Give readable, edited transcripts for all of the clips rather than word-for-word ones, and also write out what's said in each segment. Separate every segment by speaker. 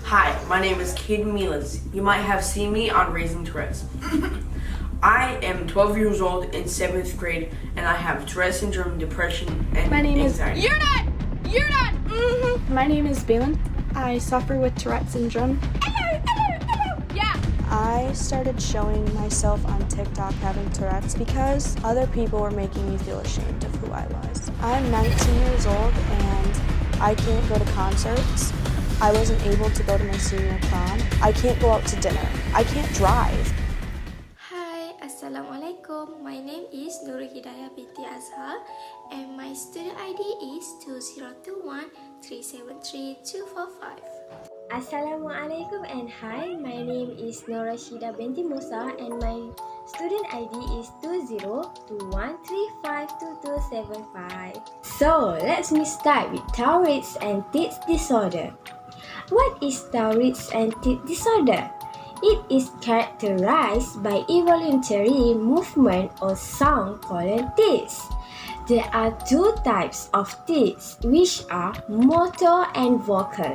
Speaker 1: Hi, my name is Caden Milas. You might have seen me on Raising Tourette's. I am 12 years old in 7th grade and I have Tourette syndrome, depression, and anxiety.
Speaker 2: You're not!
Speaker 3: My name is Balin. I suffer with Tourette syndrome.
Speaker 2: Yeah!
Speaker 3: I started showing myself on TikTok having Tourette's because other people were making me feel ashamed of who I was. I'm 19 years old and I can't go to concerts. I wasn't able to go to my senior prom. I can't go out to dinner. I can't drive.
Speaker 4: Hi, Assalamualaikum. My name is Nur Rasyidah binti Azhar and my student ID is 2021373245.
Speaker 5: Assalamualaikum and hi, my name is Nur Rasyidah binti Musa and my student ID is 2021352275. So, let's start with Tourette's and teeth disorder. What is Tourette's and teeth disorder? It is characterized by involuntary movement or sound called teeth. There are two types of teeth, which are motor and vocal.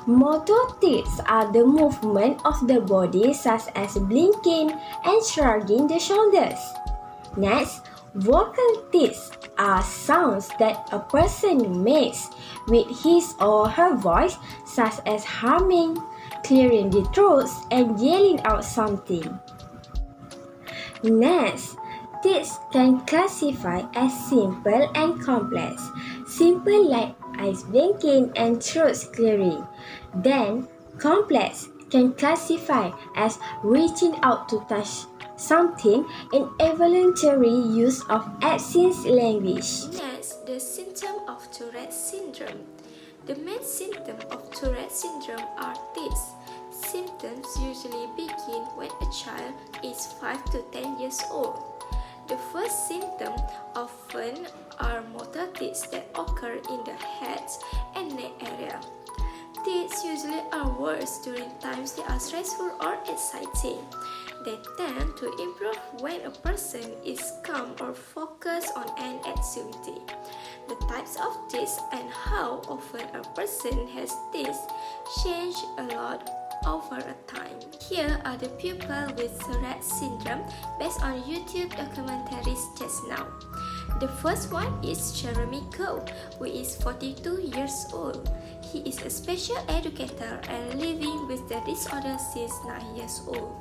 Speaker 5: Motor teeth are the movement of the body such as blinking and shrugging the shoulders. Next, vocal teeth are sounds that a person makes with his or her voice such as humming, clearing the throat and yelling out something. Next, teeth can classify as simple and complex. Simple like eyes blinking and throat clearing. Then, complex can classify as reaching out to touch something and involuntary use of absent language.
Speaker 4: Next, the symptom of Tourette syndrome. The main symptom of Tourette syndrome are teeth. Symptoms usually begin when a child is 5 to 10 years old. The first symptom often are motor teeth that occur in the head and neck area. Teeth usually are worse during times they are stressful or exciting. They tend to improve when a person is calm or focused on an activity. The types of teeth and how often a person has teeth change a lot over a time. Here are the people with Tourette syndrome based on YouTube documentaries just now. The first one is Jeremy Go, who is 42 years old. He is a special educator and living with the disorder since 9 years old.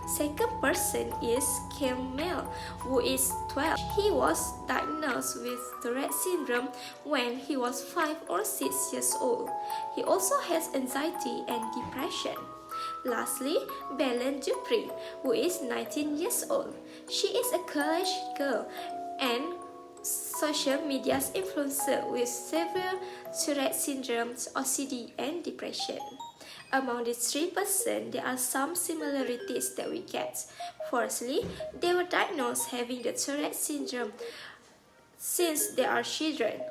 Speaker 4: Second person is Kim Mel, who is 12. He was diagnosed with Tourette syndrome when he was 5 or 6 years old. He also has anxiety and depression. Lastly, Belen Dupree, who is 19 years old. She is a college girl and social media influencer with severe Tourette syndrome, OCD, and depression. Among these 3%, there are some similarities that we get. Firstly, they were diagnosed having the Tourette syndrome since they are children.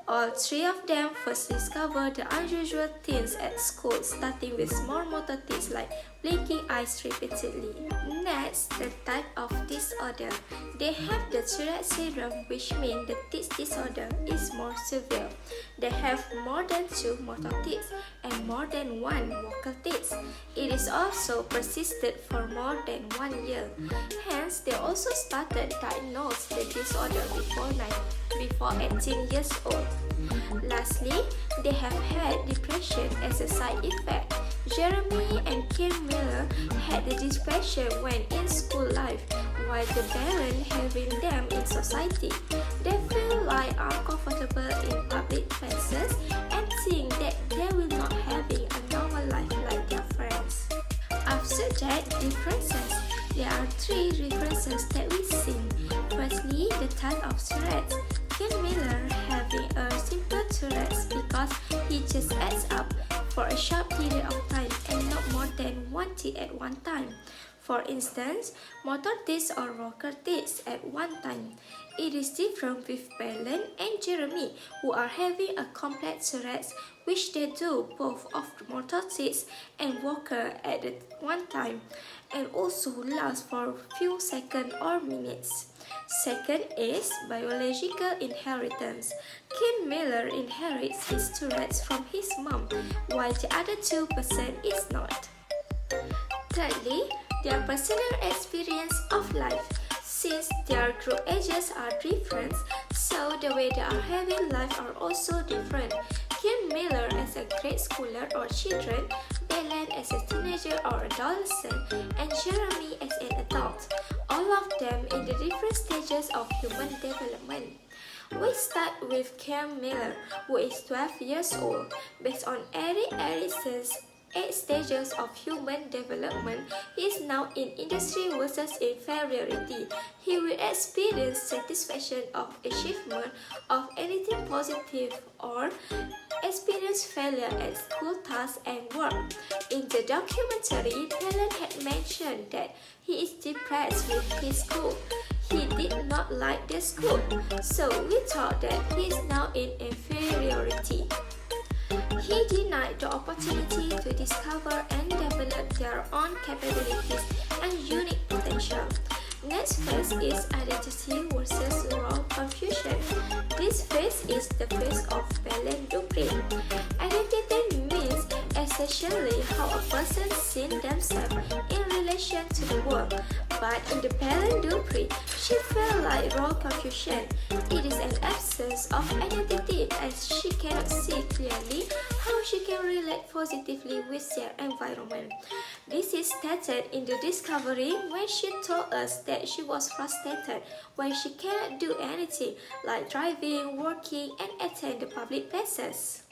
Speaker 4: All 3 of them first discovered the unusual things at school, starting with small motor things like blinking eyes repeatedly. Next, the type of disorder. They have the Tourette syndrome, which means the teeth disorder is more severe. They have more than 2 motor teeth and more than 1 vocal teeth. It is also persisted for more than 1 year. Hence, they also started diagnose the disorder before 18 years old. Lastly, they have had depression as a side effect. Jeremy and Kim Miller had the depression when in school life, while the parents having them in society. They feel like uncomfortable in public places and think that they will not having a normal life like their friends. After that, differences. There are 3 differences that we see. Firstly, the type of Tourette. Kim Miller having a simple Tourette because he just adds up for a short period of time and not more than 1 teeth at one time. For instance, motor teeth or vocal teeth at one time. It is different with Belen and Jeremy, who are having a complex Tourette, which they do both of motor teeth and vocal at one time, and also last for a few seconds or minutes. Second is biological inheritance. Kim Miller inherits his Tourette's from his mom, while the other 2% is not. Thirdly, their personal experience of life. Since their group ages are different, so the way they are having life are also different. Kim Miller as a grade schooler or children, Belen as a teenager or adolescent, and Jeremy as an adult, all of them in the different stages of human development. We start with Kim Miller, who is 12 years old. Based on Erik Erikson's 8 stages of human development, he is now in industry versus inferiority. He will experience satisfaction of achievement of anything positive or experience failure at school tasks and work. In the documentary, Helen had mentioned that he is depressed with his school. He did not like the school, so we thought that he is now in inferiority. He denied the opportunity to discover and develop their own capabilities and unique potential. Next phase is identity versus role confusion. This phase is the phase of Belen Dupree. Identity means essentially how a person sees themselves in relation to the world. But in the Belen Dupree, she felt like role confusion. It is an absence of identity as she cannot see clearly how she can relate positively with their environment. This is stated in the discovery when she told us that she was frustrated when she cannot do anything like driving, working, and attend the public places.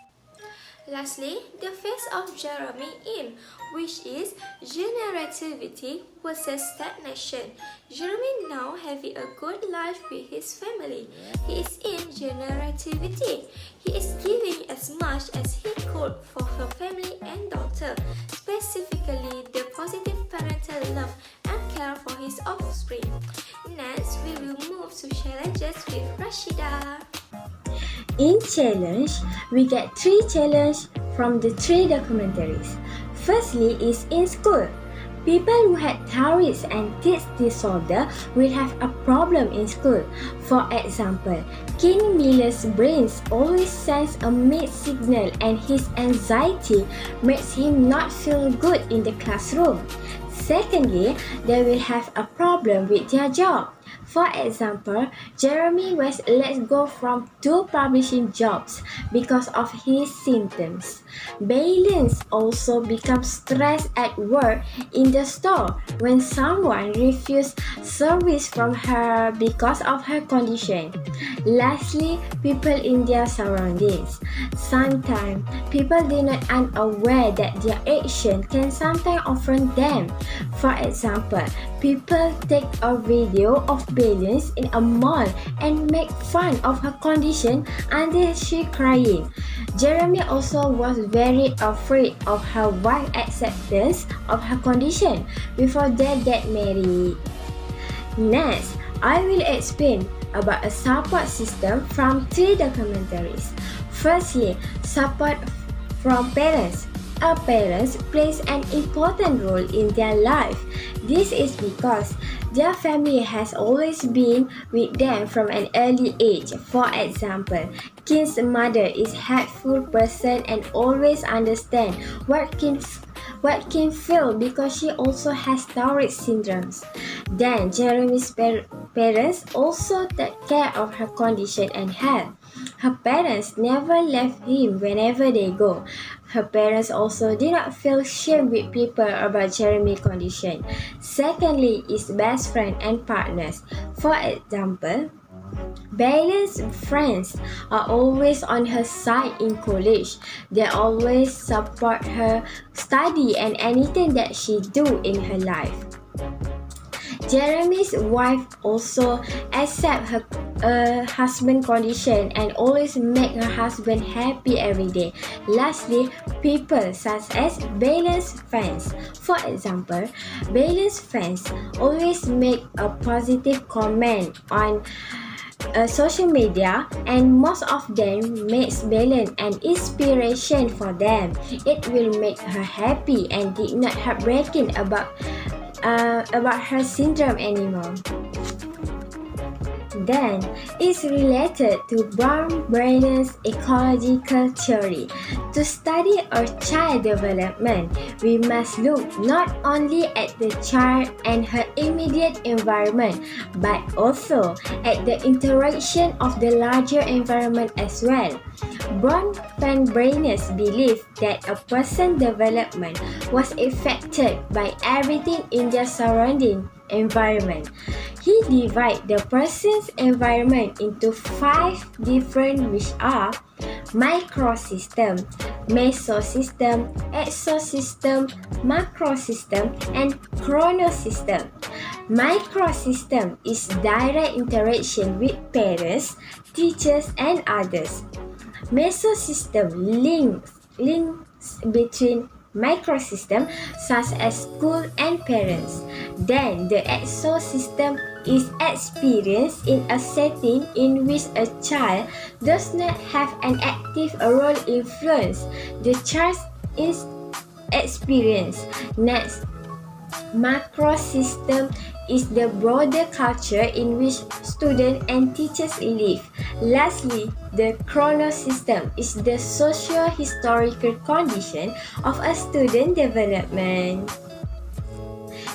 Speaker 4: Lastly, the phase of Jeremy in, which is generativity versus stagnation. Jeremy now having a good life with his family. He is in generativity. He is giving as much as he could for her family and daughter, specifically the positive parental love and care for his offspring. Next, we will move to challenges with Rasyidah.
Speaker 5: In challenge, we get 3 challenges from the 3 documentaries. Firstly is in school. People who had Tourette's and teeth disorder will have a problem in school. For example, Kim Miller's brain always sends a mixed signal and his anxiety makes him not feel good in the classroom. Secondly, they will have a problem with their job. For example, Jeremy was let go from 2 publishing jobs because of his symptoms. Belen also becomes stressed at work in the store when someone refuses service from her because of her condition. Lastly, people in their surroundings. Sometimes, people are not unaware that their action can sometimes offend them. For example, people take a video of Belen in a mall and make fun of her condition until she crying. Jeremy also was very afraid of her wife's acceptance of her condition before they get married. Next, I will explain about a support system from 3 documentaries. Firstly, support from parents. Our parents plays an important role in their life. This is because their family has always been with them from an early age. For example, Kim's mother is a helpful person and always understands what Kim feels because she also has Tourette syndromes. Then Jeremy's parents also take care of her condition and health. Her parents never left him whenever they go. Her parents also did not feel shame with people about Jeremy's condition. Secondly is best friend and partners. For example, Belen's friends are always on her side in college. They always support her study and anything that she do in her life. Jeremy's wife also accepts her husband's condition and always make her husband happy every day. Lastly, people such as Belen's fans. For example, Belen's fans always make a positive comment on social media, and most of them makes Belen an inspiration for them. It will make her happy and did not heartbreaking about her syndrome anymore. Then, it's related to Brown-Brainer's ecological theory. To study a child development, we must look not only at the child and her immediate environment, but also at the interaction of the larger environment as well. Brown-Brainer's believed that a person's development was affected by everything in their surrounding environment. He divided the person's environment into 5 different, which are microsystem, mesosystem, exosystem, macrosystem, and chronosystem. Microsystem is direct interaction with parents, teachers, and others. Mesosystem links between microsystem such as school and parents. Then the exosystem is experience in a setting in which a child does not have an active role influence the child's experience. Next, macrosystem is the broader culture in which students and teachers live. Lastly, the chronosystem is the socio-historical condition of a student development.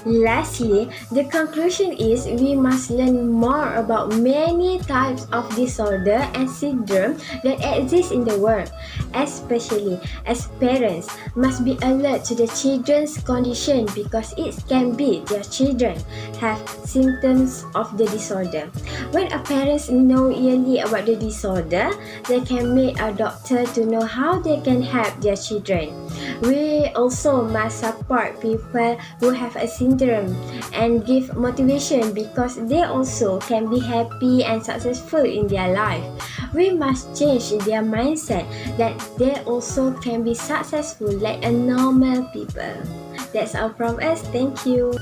Speaker 5: Lastly, the conclusion is we must learn more about many types of disorder and syndrome that exist in the world, especially as parents must be alert to the children's condition because it can be their children have symptoms of the disorder. When a parents know early about the disorder, they can meet a doctor to know how they can help their children. We also must support people who have a syndrome and give motivation because they also can be happy and successful in their life. We must change their mindset that they also can be successful like a normal people. That's all from us. Thank you.